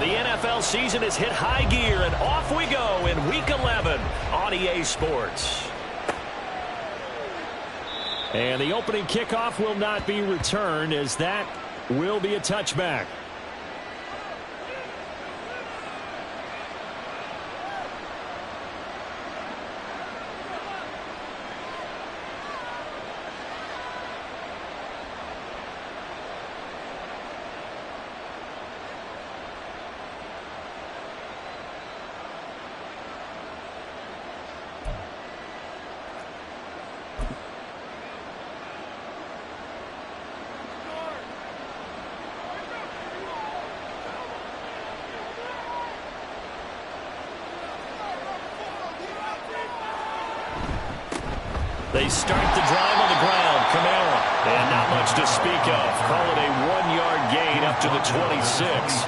The NFL season has hit high gear, and off we go in Week 11 on EA Sports. And the opening kickoff will not be returned, as that will be a touchback. They start the drive on the ground. Kamara. And not much to speak of. Call it a 1-yard gain up to the 26.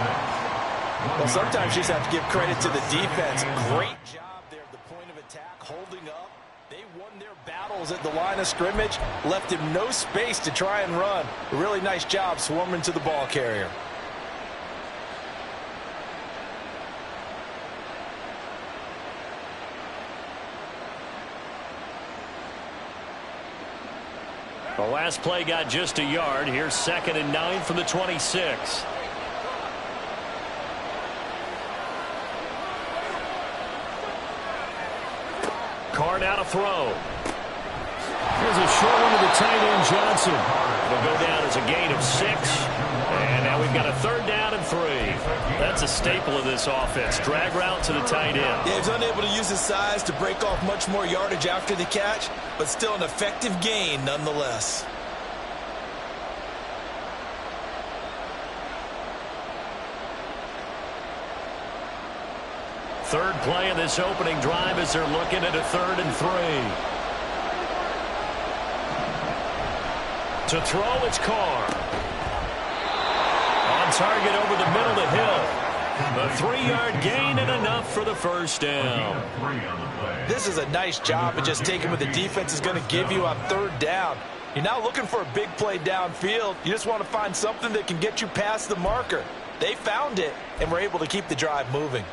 Well, sometimes you just have to give credit to the defense. Great job there at the point of attack, holding up. They won their battles at the line of scrimmage, left him no space to try and run. A really nice job swarming to the ball carrier. The last play got just a yard. Here's 2nd and 9 from the 26. Carr now to throw. Here's a short one to the tight end, Johnson. It'll go down as a gain of 6. And now we've got a 3rd down and 3. That's a staple of this offense. Drag route to the tight end. Yeah, he's unable to use his size to break off much more yardage after the catch, but still an effective gain nonetheless. Third play of this opening drive as they're looking at a 3rd and 3. To throw, it's Carr. On target over the middle to Hill. A 3-yard gain and enough for the first down. This is a nice job of just taking what the defense is going to give you on 3rd down. You're not looking for a big play downfield. You just want to find something that can get you past the marker. They found it and were able to keep the drive moving.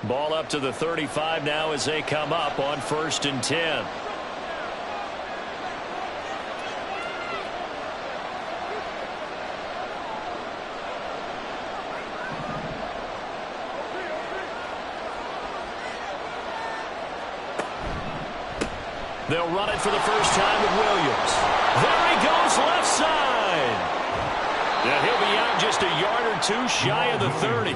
Ball up to the 35 now as they come up on 1st and 10. They'll run it for the first time with Williams. There he goes, left side. And he'll be out just a yard or 2 shy of the 30.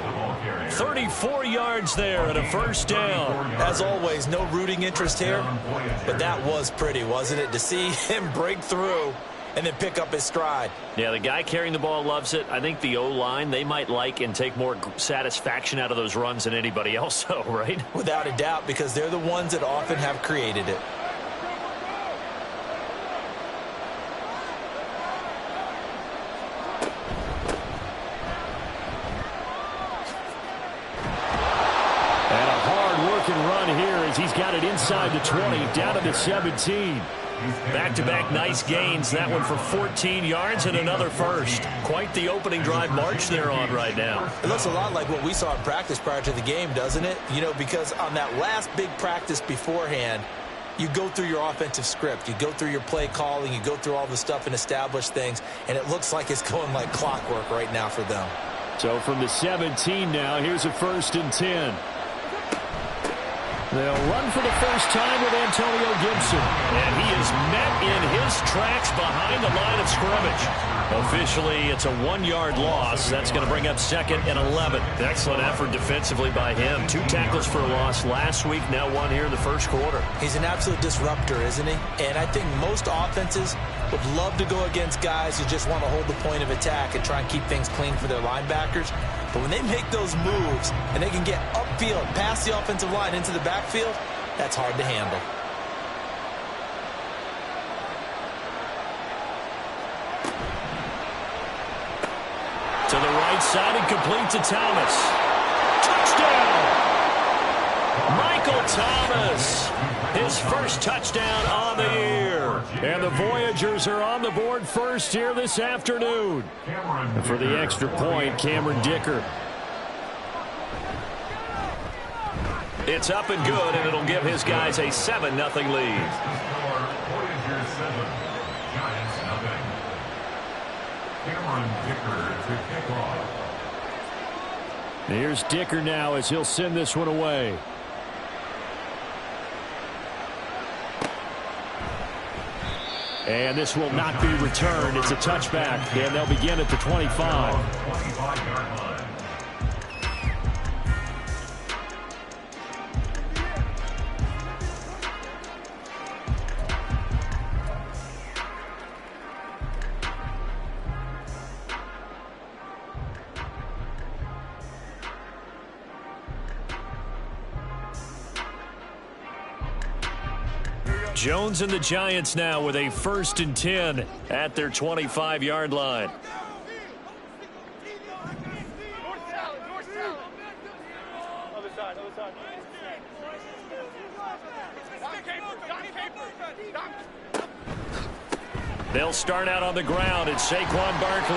34 yards there and a first down. As always, no rooting interest here, but that was pretty, wasn't it? To see him break through and then pick up his stride. Yeah, the guy carrying the ball loves it. I think the O-line, they might like and take more satisfaction out of those runs than anybody else, though, right? Without a doubt, because they're the ones that often have created it. Run here as he's got it inside the 20, down to the 17. Back-to-back nice gains. That one for 14 yards and another first. Quite the opening drive march they're on right now. It looks a lot like what we saw in practice prior to the game, doesn't it? You know, because on that last big practice beforehand, you go through your offensive script. You go through your play calling. You go through all the stuff and establish things. And it looks like it's going like clockwork right now for them. So from the 17 now, here's a 1st and 10. They'll run for the first time with Antonio Gibson. And he is met in his tracks behind the line of scrimmage. Officially, it's a 1-yard loss. That's going to bring up 2nd and 11. Excellent effort defensively by him. 2 tackles for a loss last week, now 1 here in the first quarter. He's an absolute disruptor, isn't he? And I think most offenses would love to go against guys who just want to hold the point of attack and try and keep things clean for their linebackers. But when they make those moves and they can get upfield, past the offensive line into the backfield, that's hard to handle. To the right side and complete to Thomas. Touchdown! Michael Earl Thomas, his first touchdown on the year. And the Voyagers are on the board first here this afternoon. And for the extra point, Cameron Dicker. It's up and good, and it'll give his guys a 7-0 lead. Here's Dicker now as he'll send this one away. And this will not be returned. It's a touchback, and they'll begin at the 25. Jones and the Giants now with a 1st and 10 at their 25-yard line. They'll start out on the ground. It's Saquon Barkley.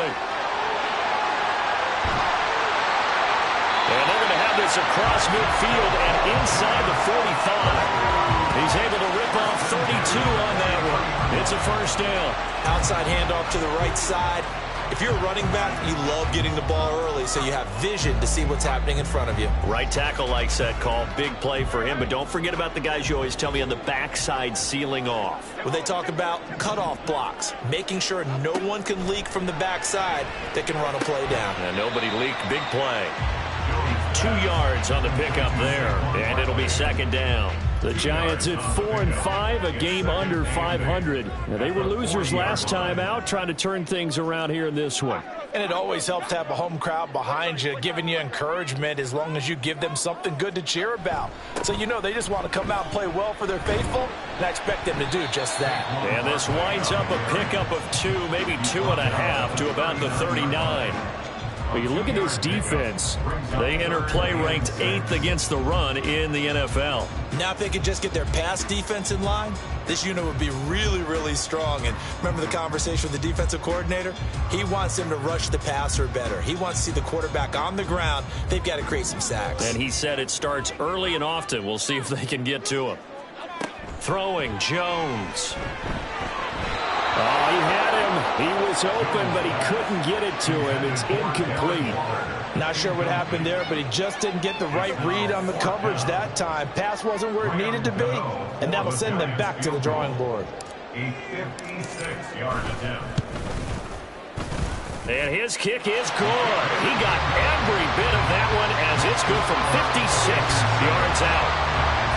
And they're going to have this across midfield and inside the 45. He's able to rip off 32 on that one. It's a 1st down. Outside handoff to the right side. If you're a running back, you love getting the ball early so you have vision to see what's happening in front of you. Right tackle likes that call. Big play for him. But don't forget about the guys you always tell me on the backside sealing off. When they talk about cutoff blocks, making sure no one can leak from the backside that can run a play down. And nobody leaked. Big play. 2 yards on the pickup there, and it'll be 2nd down. The Giants at 4-5, a game under 500. Now, they were losers last time out, trying to turn things around here in this one. And it always helps to have a home crowd behind you, giving you encouragement as long as you give them something good to cheer about. So you know they just want to come out and play well for their faithful, and I expect them to do just that. And this winds up a pickup of 2, maybe 2.5 to about the 39. But you look at this defense. They enter play ranked 8th against the run in the NFL. Now if they could just get their pass defense in line, this unit would be really, really strong. And remember the conversation with the defensive coordinator? He wants them to rush the passer better. He wants to see the quarterback on the ground. They've got to create some sacks. And he said it starts early and often. We'll see if they can get to him. Throwing, Jones. Oh, he had him. He was open, but he couldn't get it to him. It's incomplete. Not sure what happened there, but he just didn't get the right read on the coverage that time. Pass wasn't where it needed to be, and that'll send them back to the drawing board. A 56-yard attempt. And his kick is good. He got every bit of that one as it's good from 56 yards out.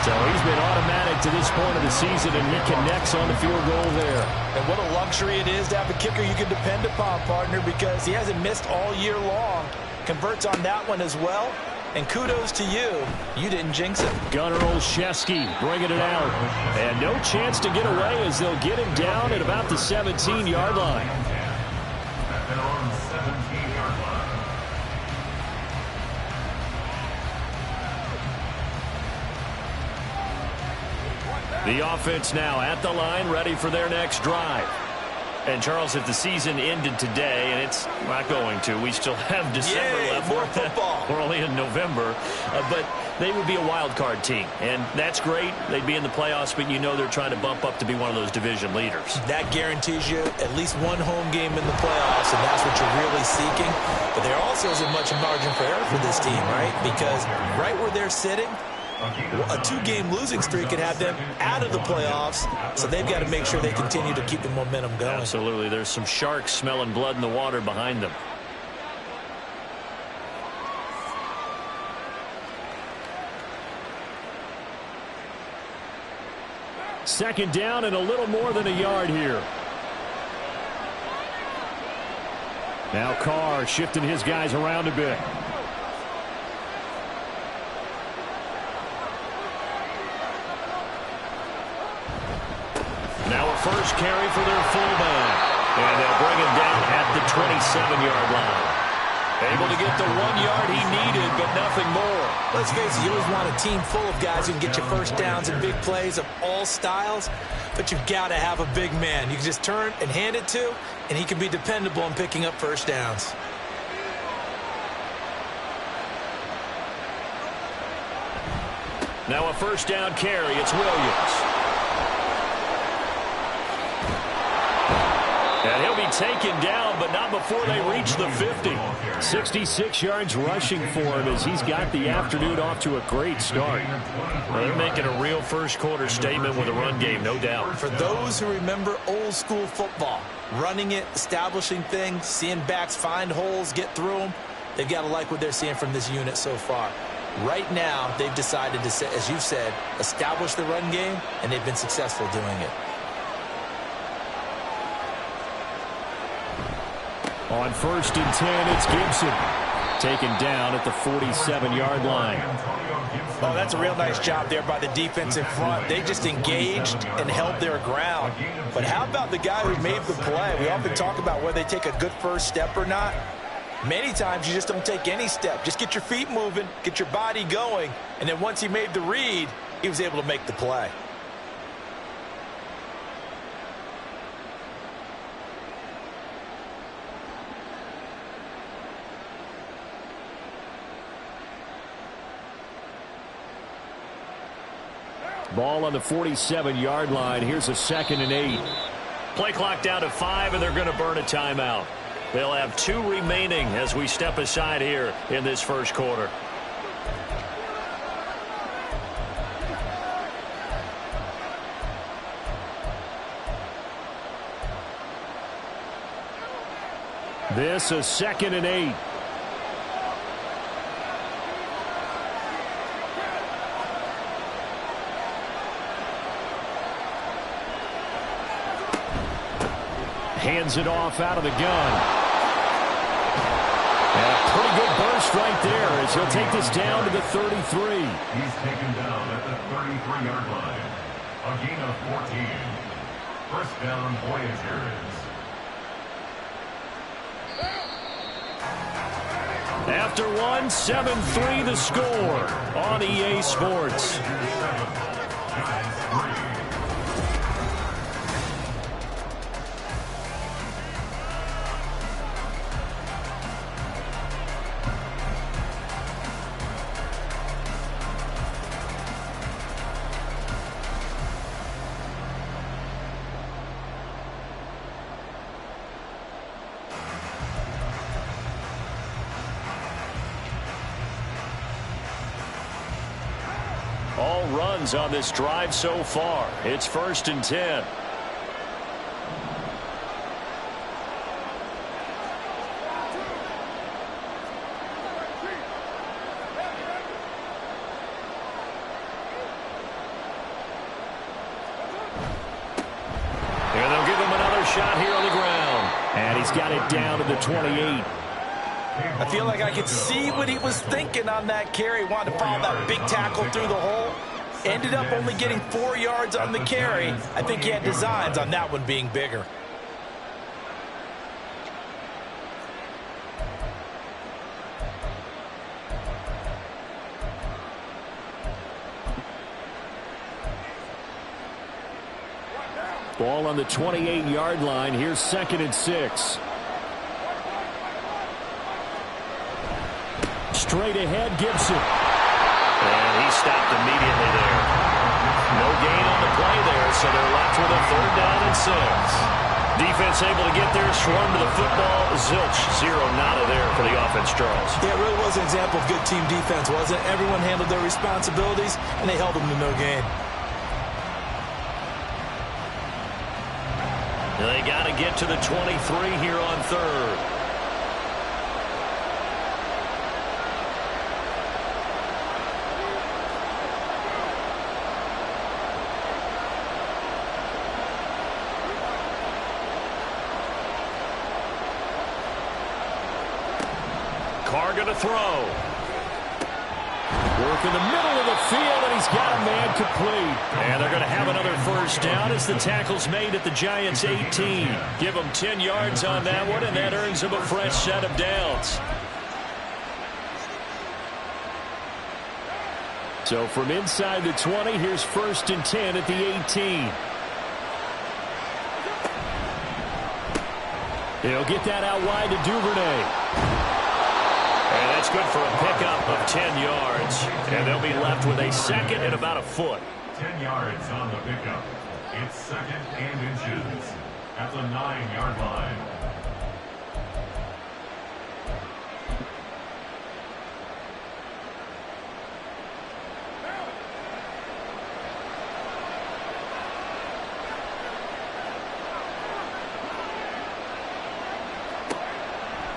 So he's been automatic to this point of the season, and he connects on the field goal there. And what a luxury it is to have a kicker you can depend upon, partner, because he hasn't missed all year long. Converts on that one as well. And kudos to you. You didn't jinx it. Gunnar Olszewski bringing it out. And no chance to get away as they'll get him down at about the 17-yard line. At their own 17-yard line. The offense now at the line, ready for their next drive. And, Charles, if the season ended today, and it's not going to, we still have December left. More football. We're only in November. But they would be a wild card team. And that's great. They'd be in the playoffs, but you know they're trying to bump up to be one of those division leaders. That guarantees you at least one home game in the playoffs, and that's what you're really seeking. But there also isn't much margin for error for this team, right? Because right where they're sitting, a 2-game losing streak could have them out of the playoffs, so they've got to make sure they continue to keep the momentum going. Absolutely. There's some sharks smelling blood in the water behind them. Second down and a little more than a yard here. Now Carr shifting his guys around a bit. Now a first carry for their fullback. And they'll bring him down at the 27-yard line. Able to get the 1 yard he needed, but nothing more. Let's face it, you always want a team full of guys who can get you first downs and big plays of all styles, but you've got to have a big man you can just turn and hand it to, and he can be dependable in picking up first downs. Now a first down carry. It's Williams. And he'll be taken down, but not before they reach the 50. 66 yards rushing for him as he's got the afternoon off to a great start. Well, they're making a real first-quarter statement with a run game, no doubt. For those who remember old-school football, running it, establishing things, seeing backs find holes, get through them, they've got to like what they're seeing from this unit so far. Right now, they've decided to, as you've said, establish the run game, and they've been successful doing it. On 1st and 10, it's Gibson. Taken down at the 47-yard line. Oh, that's a real nice job there by the defense in front. They just engaged and held their ground. But how about the guy who made the play? We often talk about whether they take a good first step or not. Many times you just don't take any step. Just get your feet moving, get your body going, and then once he made the read, he was able to make the play. Ball on the 47-yard line. Here's a 2nd and 8. Play clock down to 5, and they're going to burn a timeout. They'll have 2 remaining as we step aside here in this first quarter. This a 2nd and 8. Hands it off out of the gun. And a pretty good burst right there as he'll take this down to the 33. He's taken down at the 33-yard line. A gain of 14. First down, Voyagers. After one, 7-3 the score on EA Sports. All runs on this drive so far. It's 1st and 10. And they'll give him another shot here on the ground. And he's got it down to the 28. I feel like I could see what he was thinking on that carry. Wanted to follow that big tackle through the hole. Ended up only getting 4 yards on the carry. I think he had designs on that one being bigger. Ball on the 28-yard line. Here's 2nd and 6. Straight ahead, Gibson. And he stopped immediately there. No gain on the play there, so they're left with a 3rd down and 6. Defense able to get there, swarm to the football. Zilch, 0 nada there for the offense, Charles. Yeah, it really was an example of good team defense, wasn't it? Everyone handled their responsibilities, and they held them to no gain. They got to get to the 23 here on 3rd. Carr going to throw. Work in the middle of the field, and he's got a man complete. And they're going to have another first down as the tackle's made at the Giants' 18. Give them 10 yards on that one, and that earns them a fresh set of downs. So from inside the 20, here's 1st and 10 at the 18. He'll get that out wide to Duvernay. And that's good for a pickup of 10 yards. And they'll be left with a 2nd and about a foot. 10 yards on the pickup. It's 2nd and inches at the 9-yard line.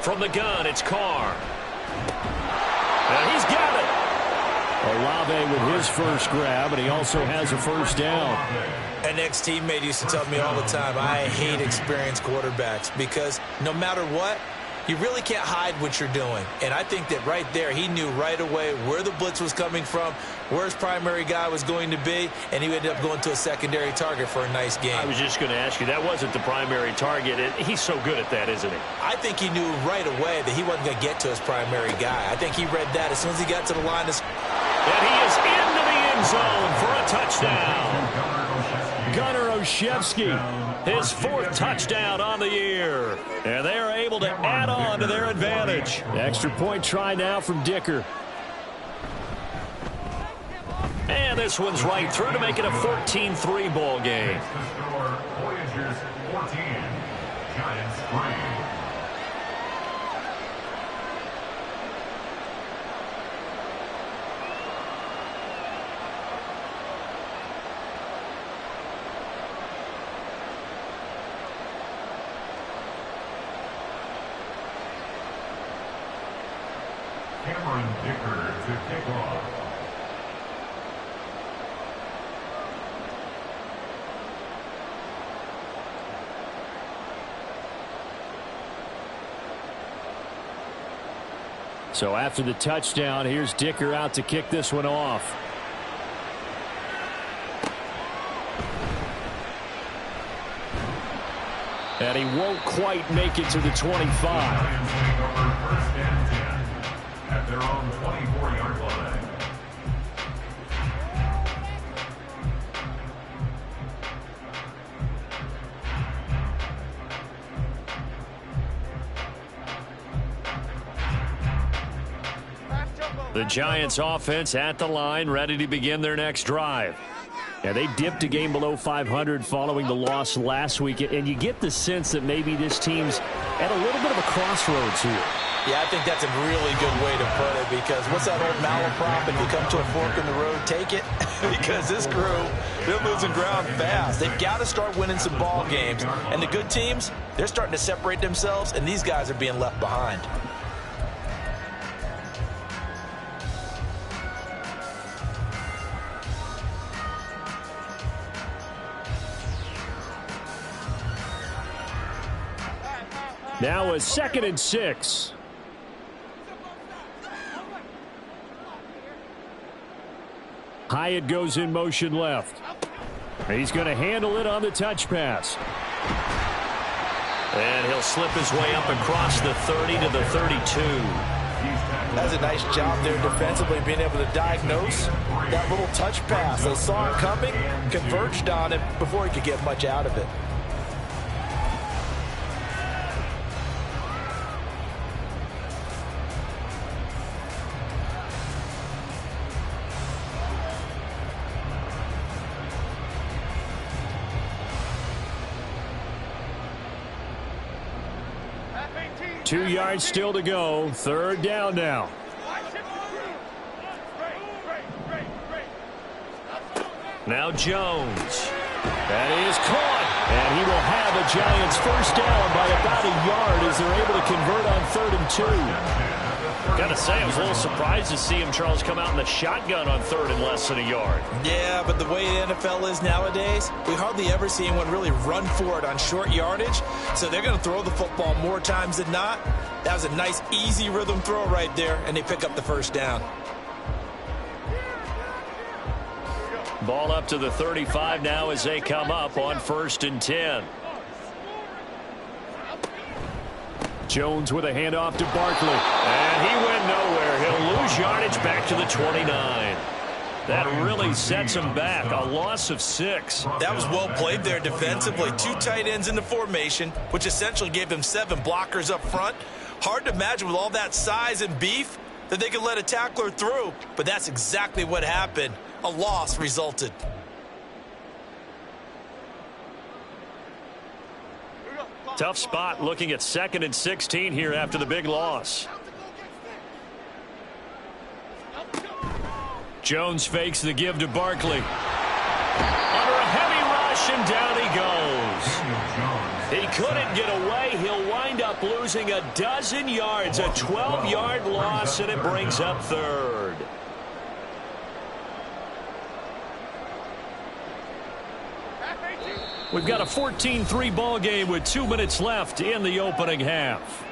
From the gun, it's Carr. And he's got it. Olave with his first grab, and he also has a 1st down. An ex-teammate used to tell me all the time, I hate experienced quarterbacks because no matter what, you really can't hide what you're doing. And I think that right there, he knew right away where the blitz was coming from, where his primary guy was going to be, and he ended up going to a secondary target for a nice game. I was just going to ask you, that wasn't the primary target. He's so good at that, isn't he? I think he knew right away that he wasn't going to get to his primary guy. I think he read that as soon as he got to the line. And he is into the end zone for a touchdown. Gunnar Olszewski, his 4th touchdown on the year. And they are able to add on to their advantage. Extra point try now from Dicker. And this one's right through to make it a 14-3 ball game. Voyagers 14, Giants 3. Dicker to kick off. So after the touchdown, here's Dicker out to kick this one off. And he won't quite make it to the 25. At their own 24-yard line. The Giants offense at the line, ready to begin their next drive. Yeah, they dipped a game below 500 following the loss last week, and you get the sense that maybe this team's at a little bit of a crossroads here. Yeah, I think that's a really good way to put it because what's that old malaprop? If you come to a fork in the road, take it. Because this crew, they're losing ground fast. They've got to start winning some ball games. And the good teams, they're starting to separate themselves, and these guys are being left behind. Now a 2nd and 6. Hyatt goes in motion left. He's going to handle it on the touch pass. And he'll slip his way up across the 30 to the 32. That's a nice job there defensively, being able to diagnose that little touch pass. They saw it coming, converged on it before he could get much out of it. Two yards still to go. 3rd down now. Now Jones. That is caught. And he will have a Giants 1st down by about a yard as they're able to convert on 3rd and 2. Got to say, I was a little surprised to see him, Charles, come out in the shotgun on 3rd and less than a yard. Yeah, but the way the NFL is nowadays, we hardly ever see anyone really run for it on short yardage. So they're going to throw the football more times than not. That was a nice, easy rhythm throw right there, and they pick up the 1st down. Ball up to the 35 now as they come up on 1st and 10. Jones with a handoff to Barkley. And he went nowhere. He'll lose yardage back to the 29. That really sets them back. A loss of 6. That was well played there defensively. 2 tight ends in the formation, which essentially gave them 7 blockers up front. Hard to imagine with all that size and beef that they could let a tackler through, but that's exactly what happened. A loss resulted. Tough spot looking at 2nd and 16 here after the big loss. Jones fakes the give to Barkley. Under a heavy rush, and down he goes. He couldn't get away. He'll wind up losing a dozen yards, a 12-yard loss, and it brings up 3rd. We've got a 14-3 ball game with 2 minutes left in the opening half.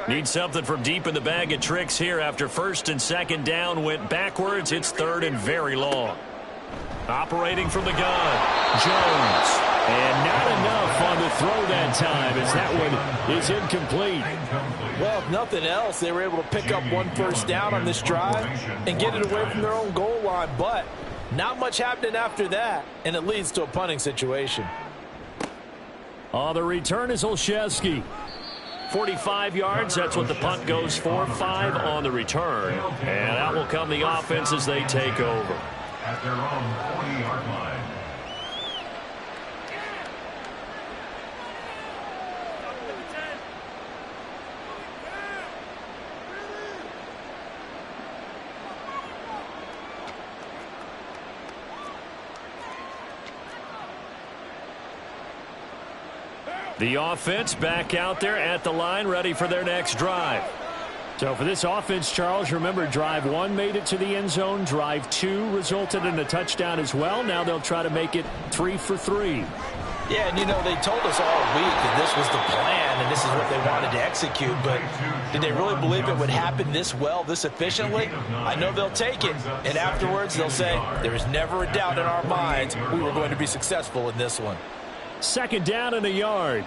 Need something from deep in the bag of tricks here after 1st and 2nd down went backwards. It's 3rd and very long. Operating from the gun, Jones. And not enough on the throw that time as that one is incomplete. Well, if nothing else, they were able to pick up 1 first down on this drive and get it away from their own goal line. But not much happening after that, and it leads to a punting situation. On the return is Olszewski. 45 yards, that's what the punt goes for. 5 on the return. And out will come the offense as they take over. At their own 40-yard line. The offense back out there at the line, ready for their next drive. So for this offense, Charles, remember drive 1 made it to the end zone. Drive 2 resulted in a touchdown as well. Now they'll try to make it 3 for 3. Yeah, and you know, they told us all week that this was the plan and this is what they wanted to execute, but did they really believe it would happen this well, this efficiently? I know they'll take it, and afterwards they'll say, there was never a doubt in our minds we were going to be successful in this one. 2nd down and a yard.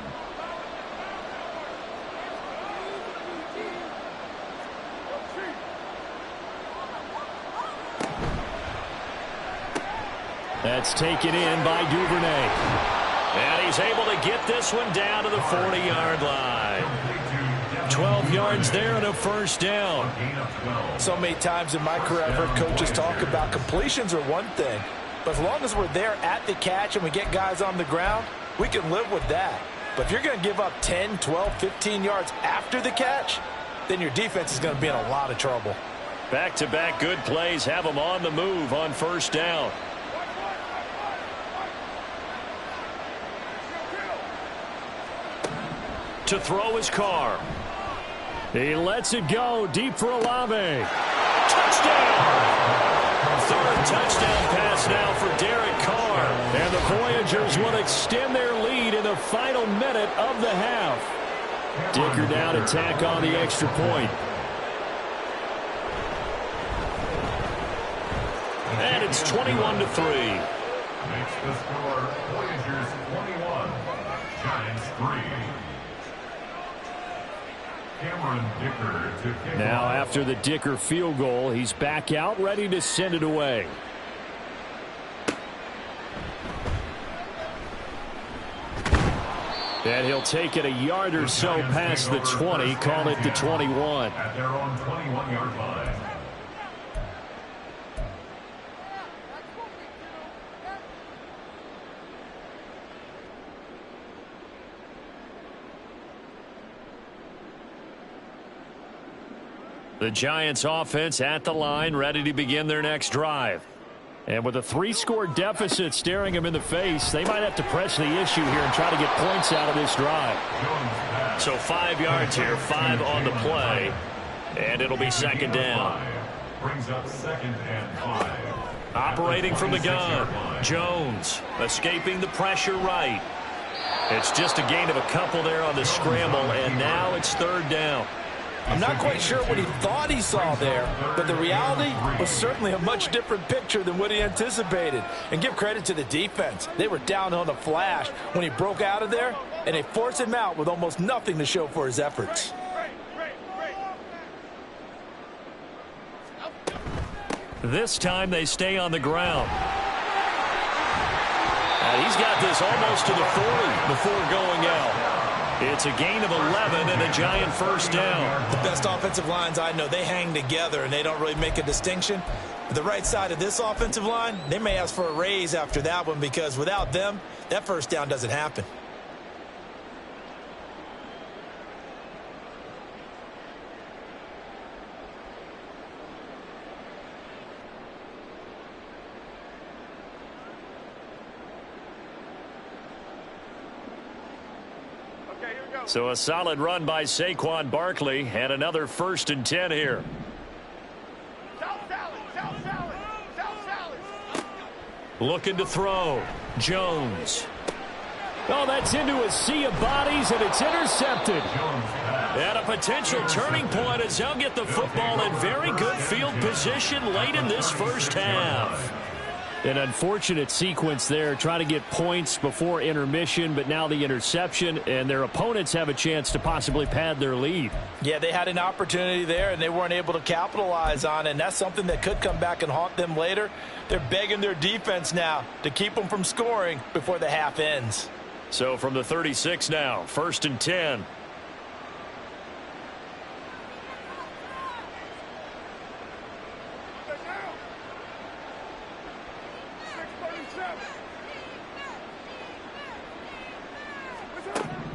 That's taken in by Duvernay. And he's able to get this one down to the 40-yard line. 12 yards there and a first down. So many times in my career I've heard coaches talk about completions are one thing, but as long as we're there at the catch and we get guys on the ground, we can live with that. But if you're going to give up 10, 12, 15 yards after the catch, then your defense is going to be in a lot of trouble. Back-to-back good plays have them on the move on first down. To throw his car. He lets it go deep for Olave. Touchdown! 3rd touchdown pass now for Derek Carr. And the Voyagers will extend their lead in the final minute of the half. Dicker down to tack on the extra point. And it's 21-3. Makes the score Voyagers 21, Giants 3. Now after the Dicker field goal, he's back out ready to send it away. And he'll take it a yard or so past the 20, call it the 21. At their own 21-yard line. The Giants offense at the line, ready to begin their next drive. And with a 3-score deficit staring them in the face, they might have to press the issue here and try to get points out of this drive. So 5 yards here, 5 on the play, and it'll be 2nd down. Brings up 2nd and 5. Operating from the gun, Jones escaping the pressure right. It's just a gain of a couple there on the scramble, and now it's 3rd down. I'm not quite sure what he thought he saw there, but the reality was certainly a much different picture than what he anticipated. And give credit to the defense. They were down on a flash when he broke out of there, and they forced him out with almost nothing to show for his efforts. This time they stay on the ground. And he's got this almost to the 40 before going out. It's a gain of 11 and a giant first down. The best offensive lines I know, they hang together and they don't really make a distinction. But the right side of this offensive line, they may ask for a raise after that one because without them, that first down doesn't happen. So a solid run by Saquon Barkley and another 1st and 10 here. Looking to throw. Jones. Oh, that's into a sea of bodies, and it's intercepted. And a potential turning point as they'll get the football in very good field position late in this first half. An unfortunate sequence there, trying to get points before intermission, but now the interception, and their opponents have a chance to possibly pad their lead. Yeah, they had an opportunity there, and they weren't able to capitalize on it, and that's something that could come back and haunt them later. They're begging their defense now to keep them from scoring before the half ends. So from the 36 now, 1st and 10.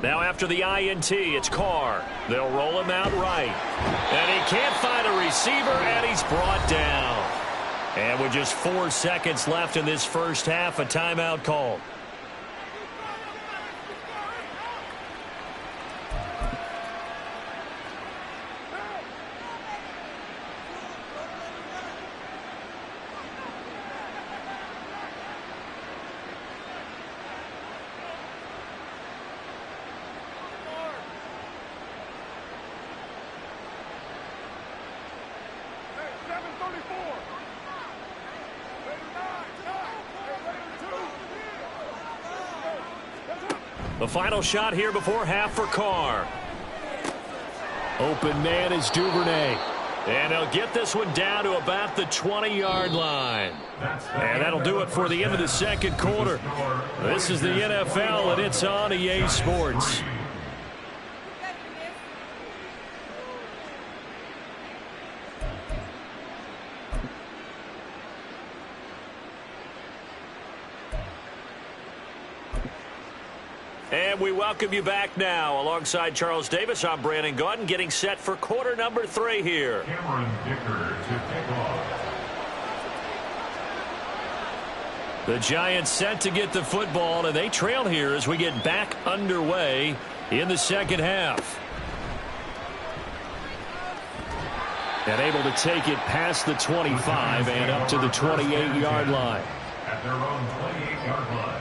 Now after the INT, it's Carr. They'll roll him out right. And he can't find a receiver, and he's brought down. And with just 4 seconds left in this first half, a timeout called. The final shot here before half for Carr. Open man is Duvernay. And they'll get this one down to about the 20-yard line. And that'll do it for the end of the second quarter. This is the NFL, and it's on EA Sports. And we welcome you back now. Alongside Charles Davis, I'm Brandon Gaudin, getting set for quarter number 3 here. Cameron Dicker to kick off. The Giants set to get the football, and they trail here as we get back underway in the second half. And able to take it past the 25 and up to the 28-yard line. At their own 28-yard line.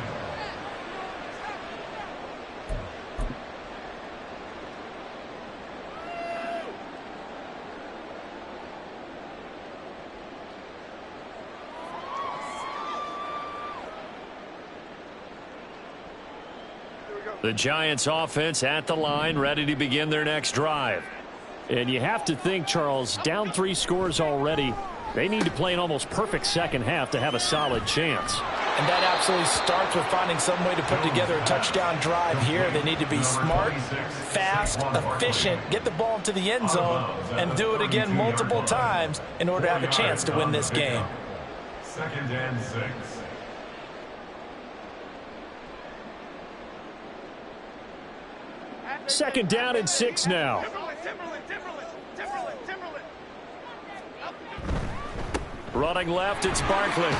The Giants offense at the line, ready to begin their next drive. And you have to think, Charles, down 3 scores already. They need to play an almost perfect second half to have a solid chance. And that absolutely starts with finding some way to put together a touchdown drive here. They need to be smart, fast, efficient, get the ball into the end zone, and do it again multiple times in order to have a chance to win this game. 2nd and 6. Second down and 6 now. Running left, it's Barkley.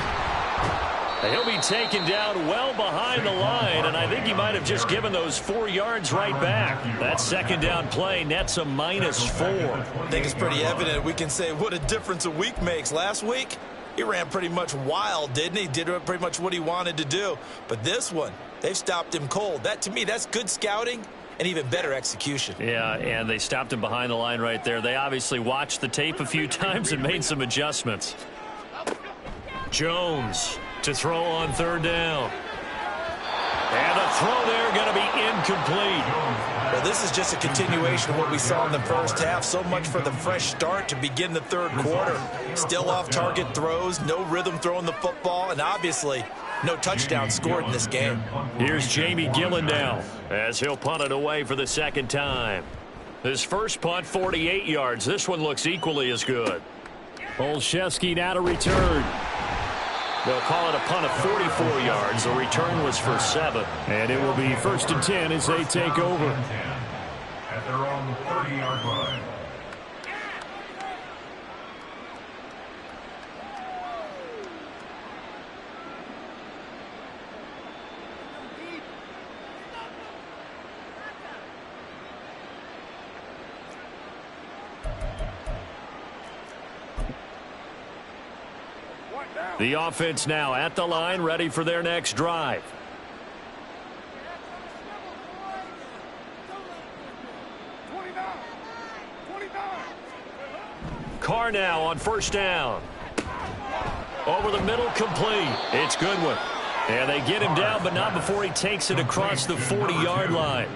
He'll be taken down well behind the line, and I think he might have just given those 4 yards right back. That second down play nets a -4. I think it's pretty evident. We can say what a difference a week makes. Last week, he ran pretty much wild, didn't he? Did pretty much what he wanted to do. But this one, they've stopped him cold. That, to me, that's good scouting and even better execution. Yeah, and they stopped him behind the line right there. They obviously watched the tape a few times and made some adjustments. Jones to throw on third down. And the throw there going to be incomplete. Well, this is just a continuation of what we saw in the first half. So much for the fresh start to begin the third quarter. Still off-target throws, no rhythm throwing the football, and obviously no touchdown scored in this game. Here's Jamie Gillen now as he'll punt it away for the second time. His first punt, 48 yards. This one looks equally as good. Olszewski now to return. They'll call it a punt of 44 yards. The return was for 7. And it will be 1st and 10 as they take over. At their own 30-yard line. The offense now at the line, ready for their next drive. Carr now on first down. Over the middle, complete. It's Goodwin. And they get him down, but not before he takes it across the 40-yard line.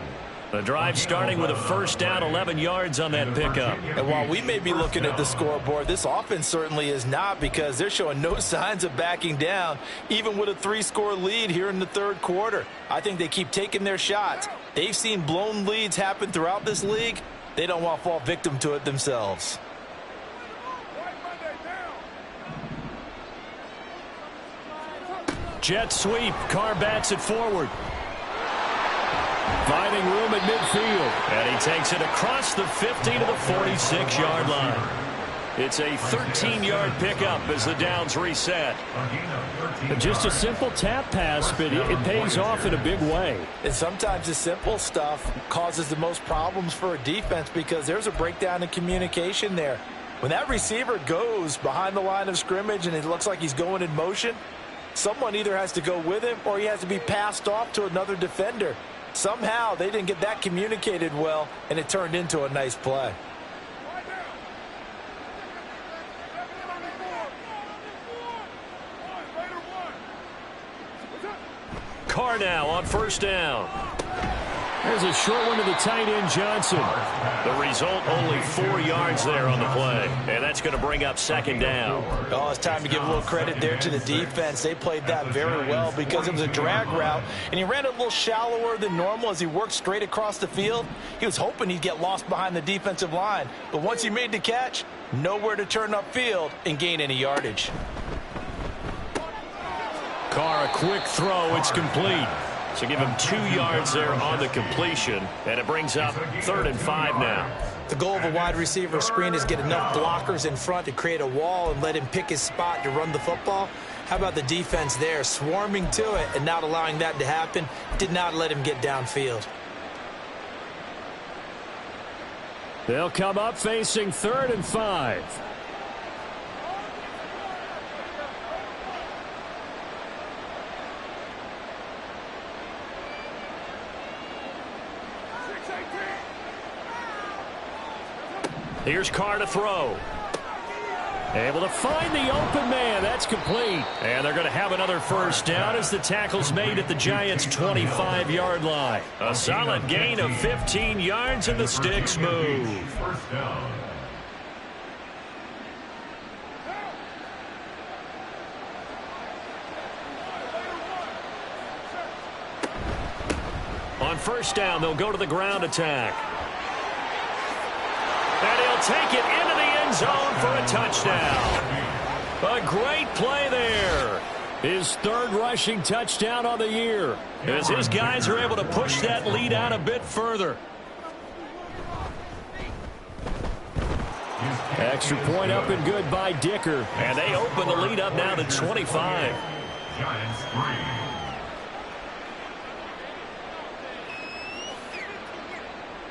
The drive starting with a first down, 11 yards on that pickup. And while we may be looking at the scoreboard, this offense certainly is not, because they're showing no signs of backing down, even with a 3-score lead here in the third quarter. I think they keep taking their shots. They've seen blown leads happen throughout this league. They don't want to fall victim to it themselves. Jet sweep. Carr bats it forward. Finding room at midfield. And he takes it across the 50 to the 46-yard line. It's a 13-yard pickup as the downs reset. Just a simple tap pass, but it pays off in a big way. And sometimes the simple stuff causes the most problems for a defense, because there's a breakdown in communication there. When that receiver goes behind the line of scrimmage and it looks like he's going in motion, someone either has to go with him or he has to be passed off to another defender. Somehow they didn't get that communicated well, and it turned into a nice play. Carr now on first down. There's a short one to the tight end, Johnson. The result, only 4 yards there on the play. And that's going to bring up second down. Oh, it's time to give a little credit there to the defense. They played that very well, because it was a drag route, and he ran a little shallower than normal as he worked straight across the field. He was hoping he'd get lost behind the defensive line. But once he made the catch, nowhere to turn upfield and gain any yardage. Carr, a quick throw. It's complete. So give him 2 yards there on the completion, and it brings up 3rd and 5 now. The goal of a wide receiver screen is get enough blockers in front to create a wall and let him pick his spot to run the football. How about the defense there, swarming to it and not allowing that to happen? Did not let him get downfield. They'll come up facing 3rd and 5. Here's Carr to throw. Able to find the open man. That's complete. And they're going to have another first down as the tackle's made at the Giants' 25-yard line. A solid gain of 15 yards, and the sticks move. First down. On first down, they'll go to the ground attack. And he'll take it into the end zone for a touchdown. A great play there. His 3rd rushing touchdown on the year, as his guys are able to push that lead out a bit further. Extra point up and good by Dicker. And they open the lead up now to 25. Giants 3.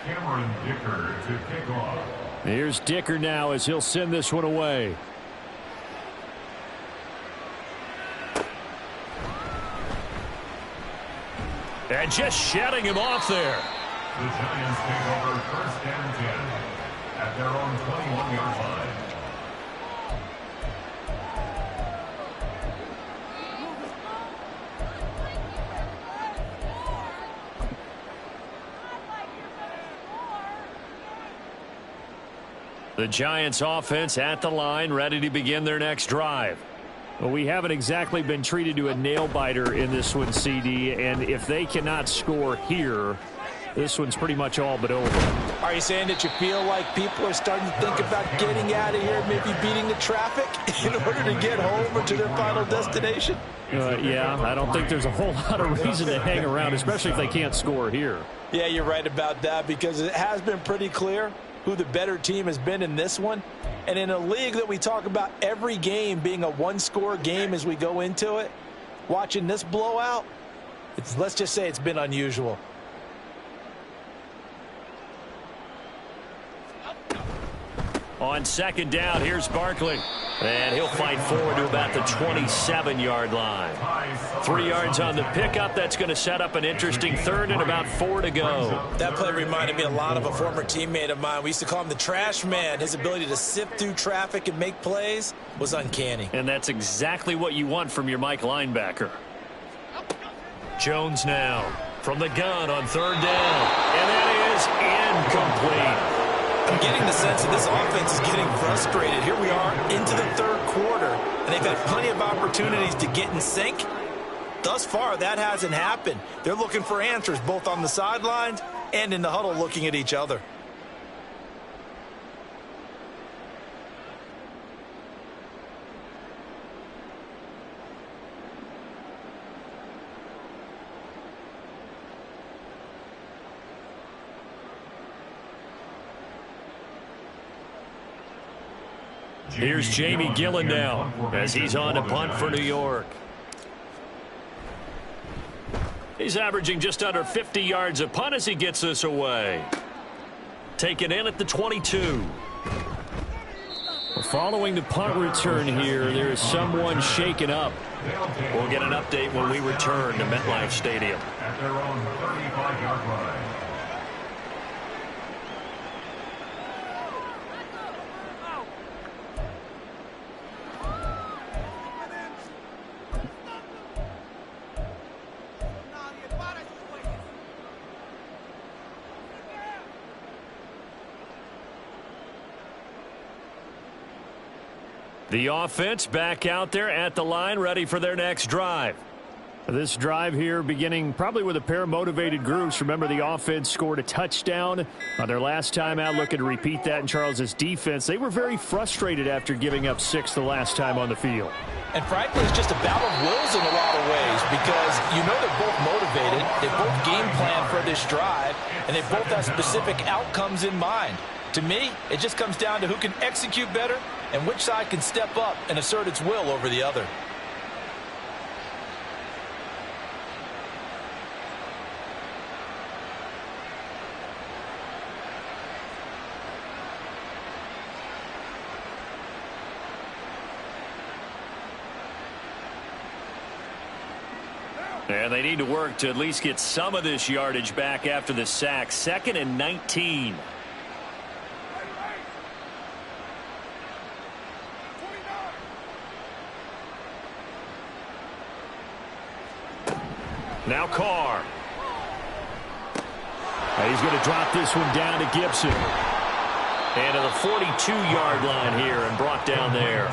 Cameron Dicker to kick off. Here's Dicker now as he'll send this one away. And just shutting him off there. The Giants take over first and 10 at their own 21-yard line. The Giants offense at the line, ready to begin their next drive. Well, we haven't exactly been treated to a nail-biter in this one, CD, and if they cannot score here, this one's pretty much all but over. Are you saying that you feel like people are starting to think about getting out of here, maybe beating the traffic in order to get home or to their final destination? Yeah, I don't think there's a whole lot of reason to hang around, especially if they can't score here. Yeah, you're right about that, because it has been pretty clear who the better team has been in this one. And in a league that we talk about every game being a one-score game as we go into it, watching this blowout, let's just say it's been unusual. On second down, here's Barkley. And he'll fight forward to about the 27-yard line. 3 yards on the pickup. That's going to set up an interesting third and about 4 to go. That play reminded me a lot of a former teammate of mine. We used to call him the trash man. His ability to sift through traffic and make plays was uncanny. And that's exactly what you want from your Mike linebacker. Jones now from the gun on third down. And that is incomplete. I'm getting the sense that this offense is getting frustrated. Here we are into the third quarter, and they've had plenty of opportunities to get in sync. Thus far, that hasn't happened. They're looking for answers both on the sidelines and in the huddle looking at each other. Here's Jamie Gillen now as he's on to punt for New York. He's averaging just under 50 yards a punt as he gets this away. Taken in at the 22. Following the punt return here, there is someone shaken up. We'll get an update when we return to MetLife Stadium. At their own 35-yard line. The offense back out there at the line, ready for their next drive. This drive here beginning probably with a pair of motivated groups. Remember, the offense scored a touchdown on their last time out, looking to repeat that in Charles's defense. They were very frustrated after giving up 6 the last time on the field. And frankly, it's just a battle of wills in a lot of ways, because you know they're both motivated, they both game plan for this drive, and they both have specific outcomes in mind. To me, it just comes down to who can execute better and which side can step up and assert its will over the other. And they need to work to at least get some of this yardage back after the sack. 2nd and 19. Now Carr. He's going to drop this one down to Gibson. And to the 42-yard line here and brought down there.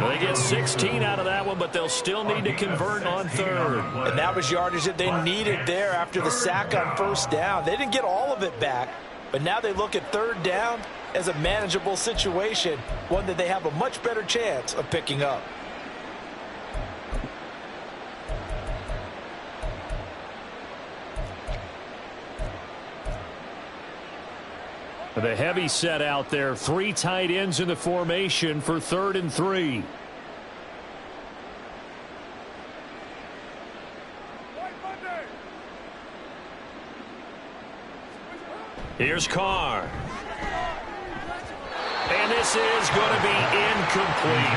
They get 16 out of that one, but they'll still need to convert on third. And that was yardage that they needed there after the sack on first down. They didn't get all of it back, but now they look at third down as a manageable situation, one that they have a much better chance of picking up. The heavy set out there. 3 tight ends in the formation for 3rd and 3. Here's Carr. And this is going to be incomplete.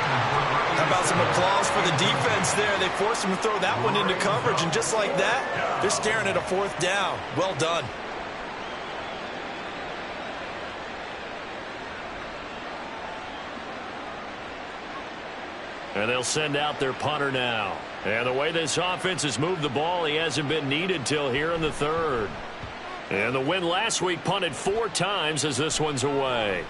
How about some applause for the defense there? They forced him to throw that one into coverage, and just like that, they're staring at a 4th down. Well done. And they'll send out their punter now. And the way this offense has moved the ball, he hasn't been needed till here in the third. And the win last week punted 4 times as this one's away.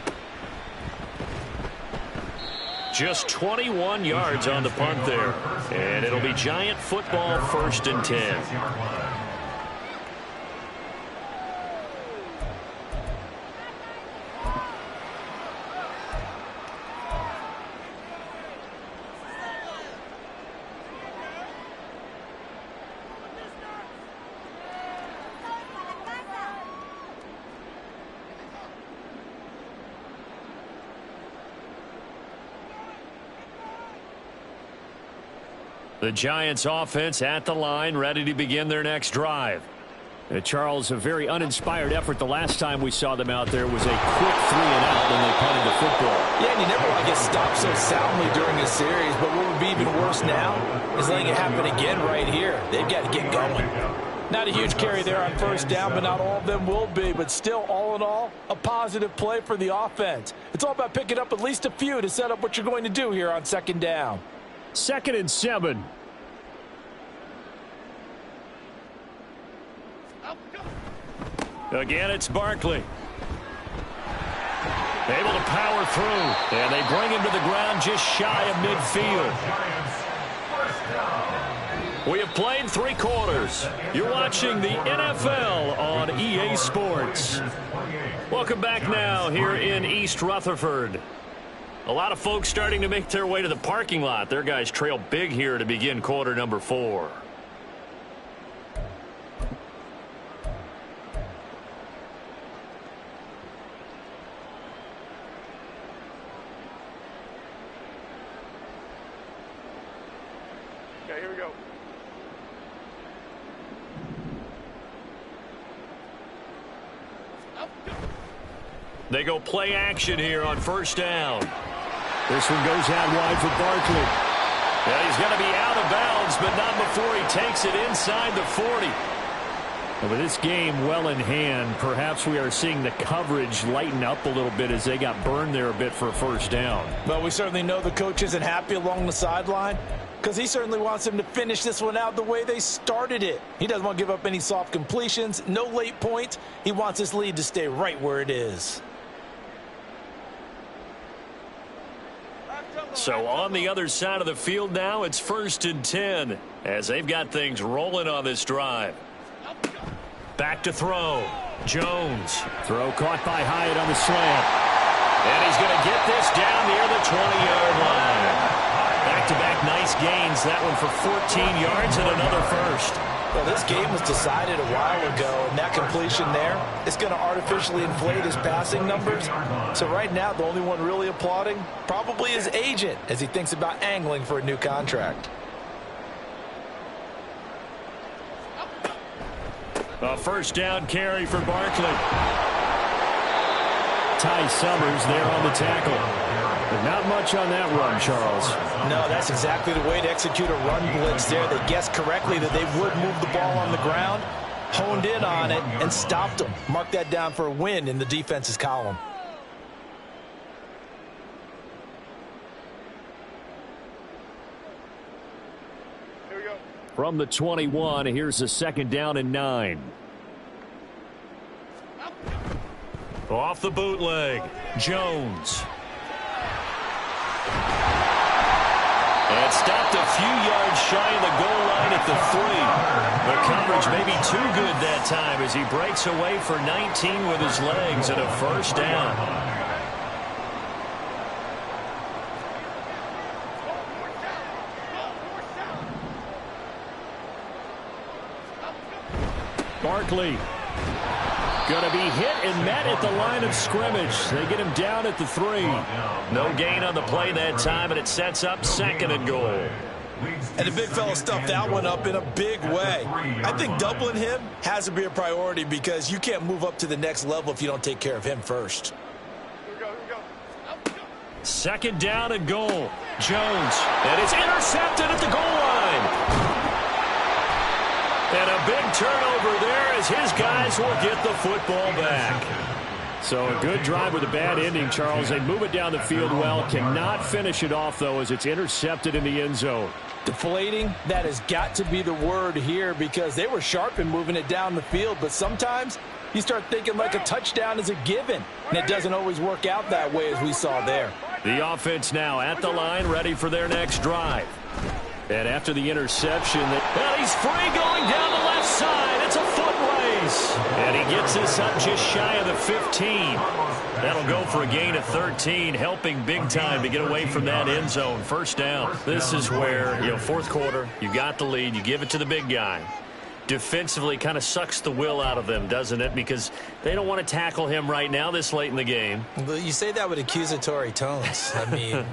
Just 21 yards on the punt there. And it'll be Giant football, 1st and 10. The Giants offense at the line, ready to begin their next drive. Charles, a very uninspired effort the last time we saw them out there was a quick 3-and-out when they punted the football. Yeah, and you never want to get stopped so soundly during a series, but what would be even worse now is letting it happen again right here. They've got to get going. Not a huge carry there on 1st down, but not all of them will be. But still, all in all, a positive play for the offense. It's all about picking up at least a few to set up what you're going to do here on 2nd down. 2nd and 7. Again, it's Barkley. Able to power through. And they bring him to the ground just shy of midfield. We have played 3 quarters. You're watching the NFL on EA Sports. Welcome back now here in East Rutherford. A lot of folks starting to make their way to the parking lot. Their guys trail big here to begin quarter number 4. Okay, here we go. They go play action here on 1st down. This one goes out wide for Barkley. Yeah, he's going to be out of bounds, but not before he takes it inside the 40. And with this game well in hand, perhaps we are seeing the coverage lighten up a little bit as they got burned there a bit for a 1st down. But we certainly know the coach isn't happy along the sideline because he certainly wants them to finish this one out the way they started it. He doesn't want to give up any soft completions, no late points. He wants his lead to stay right where it is. So on the other side of the field now, it's 1st and 10 as they've got things rolling on this drive. Back to throw. Jones. Throw caught by Hyatt on the slant. And he's going to get this down near the 20-yard line. Back-to-back nice gains. That one for 14 yards and another 1st. Well, this game was decided a while ago, and that completion there is going to artificially inflate his passing numbers. So right now, the only one really applauding probably his agent as he thinks about angling for a new contract. A 1st down carry for Barkley. Ty Summers there on the tackle. But not much on that run, Charles. No, that's exactly the way to execute a run blitz there. They guessed correctly that they would move the ball on the ground, honed in on it, and stopped them. Mark that down for a win in the defense's column. Here we go. From the 21, here's a 2nd down and 9. Off the bootleg. Jones. And stopped a few yards shy of the goal line at the 3. The coverage may be too good that time as he breaks away for 19 with his legs and a 1st down. Barkley. Going to be hit and met at the line of scrimmage. They get him down at the 3. No gain on the play that time, and it sets up 2nd and goal. And the big fella stuffed that one up in a big way. I think doubling him has to be a priority because you can't move up to the next level if you don't take care of him first. Here we go, here we go. 2nd down and goal. Jones. And it's intercepted at the goal line. And a big turnover there as his guys will get the football back. So a good drive with a bad ending, Charles. They move it down the field well. Cannot finish it off, though, as it's intercepted in the end zone. Deflating, that has got to be the word here, because they were sharp in moving it down the field, but sometimes you start thinking like a touchdown is a given, and it doesn't always work out that way, as we saw there. The offense now at the line, ready for their next drive. And after the interception, well, he's free going down the left side. It's a foot race. And he gets this up just shy of the 15. That'll go for a gain of 13, helping big time to get away from that end zone. First down. This is where, fourth quarter, you got the lead, you give it to the big guy. Defensively kind of sucks the will out of them, doesn't it? Because they don't want to tackle him right now this late in the game. Well, you say that with accusatory tones. I mean,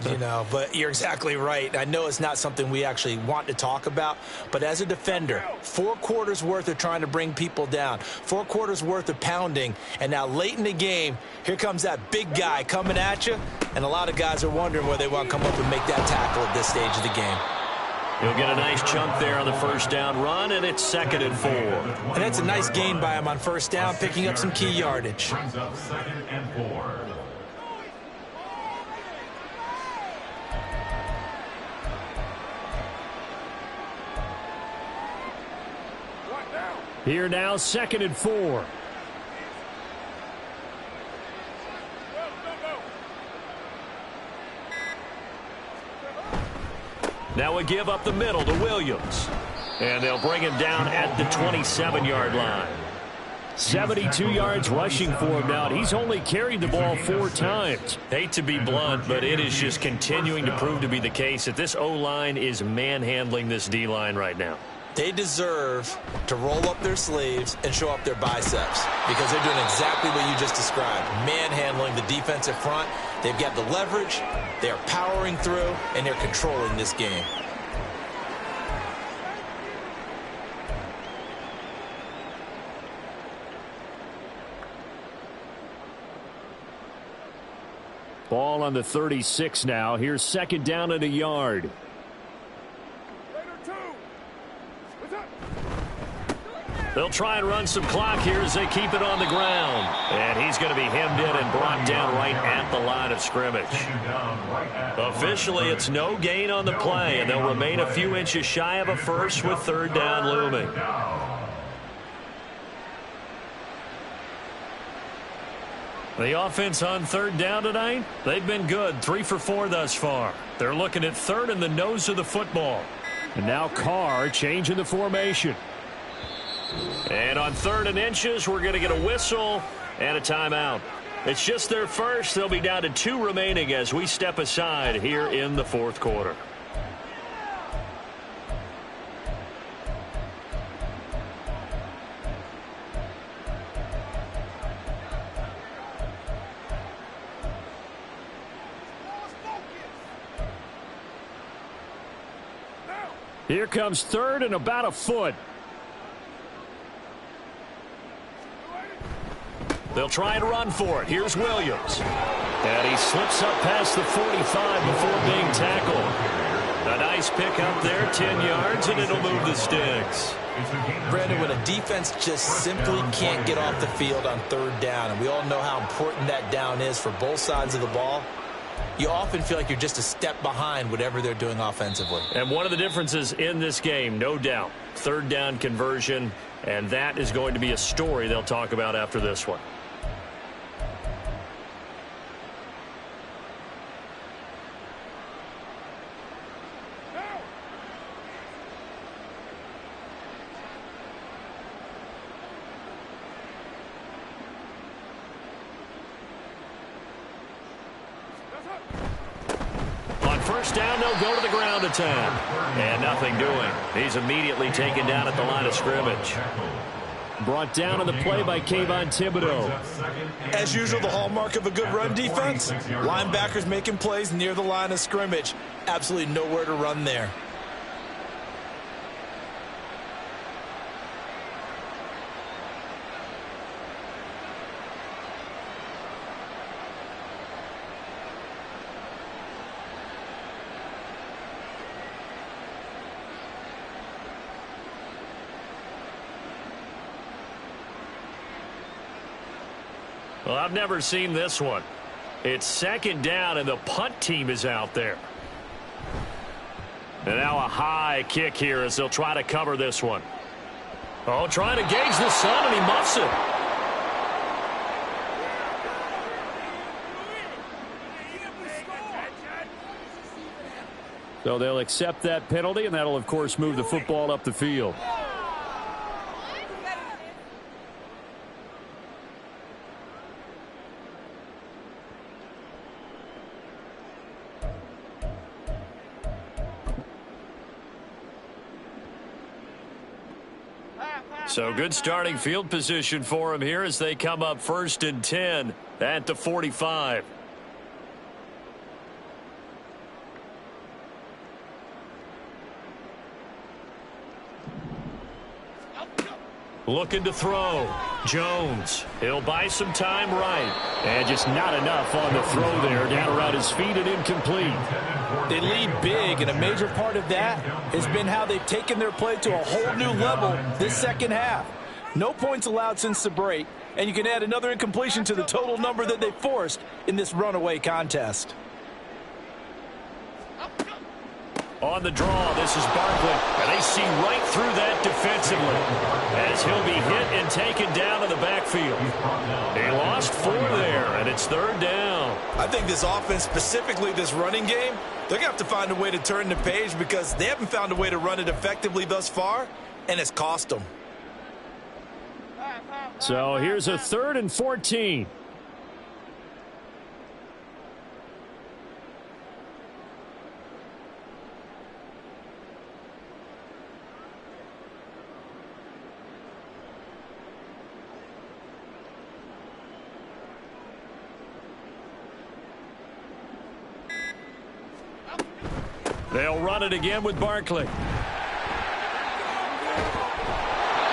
but you're exactly right. I know it's not something we actually want to talk about, but as a defender, 4 quarters worth of trying to bring people down, 4 quarters worth of pounding, and now late in the game, here comes that big guy coming at you, and a lot of guys are wondering where they want to come up and make that tackle at this stage of the game. He'll get a nice chunk there on the first down run, and it's 2nd and 4. And that's a nice gain by him on first down, picking up some key yardage. Brings up 2nd and 4. Here now, 2nd and 4. Now a give up the middle to Williams. And they'll bring him down at the 27-yard line. 72 yards rushing for him now. He's only carried the ball 4 times. Hate to be blunt, but it is just continuing to prove to be the case that this O-line is manhandling this D-line right now. They deserve to roll up their sleeves and show up their biceps, because they're doing exactly what you just described, manhandling the defensive front. They've got the leverage, they're powering through, and they're controlling this game. Ball on the 36 now. Here's 2nd down and a yard. They'll try and run some clock here as they keep it on the ground. And he's going to be hemmed in and brought down right at the line of scrimmage. Officially, it's no gain on the play, and they'll remain a few inches shy of a first with 3rd down looming. The offense on 3rd down tonight, they've been good. 3 for 4 thus far. They're looking at 3rd in the nose of the football. And now Carr changing the formation. And on 3rd and inches, we're going to get a whistle and a timeout. It's just their first. They'll be down to 2 remaining as we step aside here in the 4th quarter. Here comes 3rd and about a foot. They'll try and run for it. Here's Williams. And he slips up past the 45 before being tackled. A nice pick up there, 10 yards, and it'll move the sticks. Brandon, when a defense just simply can't get off the field on 3rd down, and we all know how important that down is for both sides of the ball, you often feel like you're just a step behind whatever they're doing offensively. And one of the differences in this game, no doubt, 3rd down conversion, and that is going to be a story they'll talk about after this one. First down, they'll go to the ground attack. And nothing doing. He's immediately taken down at the line of scrimmage. Brought down on the play by Kayvon Thibodeau. As usual, the hallmark of a good run defense, linebackers making plays near the line of scrimmage. Absolutely nowhere to run there. Well, I've never seen this one. It's second down, and the punt team is out there. And now a high kick here as they'll try to cover this one. Oh, trying to gauge the sun, and he muffs it. So they'll accept that penalty, and that'll, of course, move the football up the field. So good starting field position for him here as they come up 1st and 10 at the 45. Looking to throw. Jones. He'll buy some time right. And just not enough on the throw there. Down around his feet and incomplete. They lead big, and a major part of that has been how they've taken their play to a whole new level this second half. No points allowed since the break, and you can add another incompletion to the total number that they forced in this runaway contest. On the draw, this is Barkley, and they see right through that defensively as he'll be hit and taken down in the backfield. They lost 4 there, and it's 3rd down. I think this offense, specifically this running game, they're going to have to find a way to turn the page because they haven't found a way to run it effectively thus far, and it's cost them. So here's a 3rd and 14. They'll run it again with Barkley.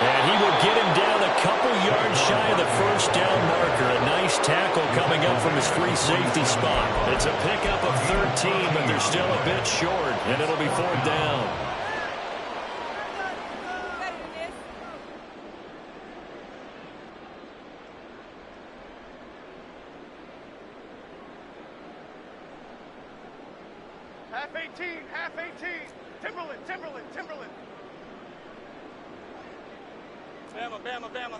And he will get him down a couple yards shy of the 1st down marker. A nice tackle coming up from his free safety spot. It's a pickup of 13, but they're still a bit short, and it'll be 4th down. Half 18, half 18. Timberland. Bama.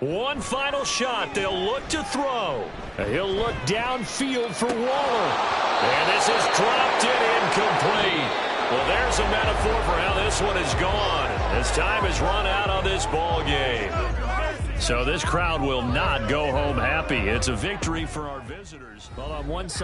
One final shot. They'll look to throw. He'll look downfield for Waller. And this is dropped in incomplete. Well, there's a metaphor for how this one is gone as time has run out on this ball game. So this crowd will not go home happy. It's a victory for our visitors. Well, on one side.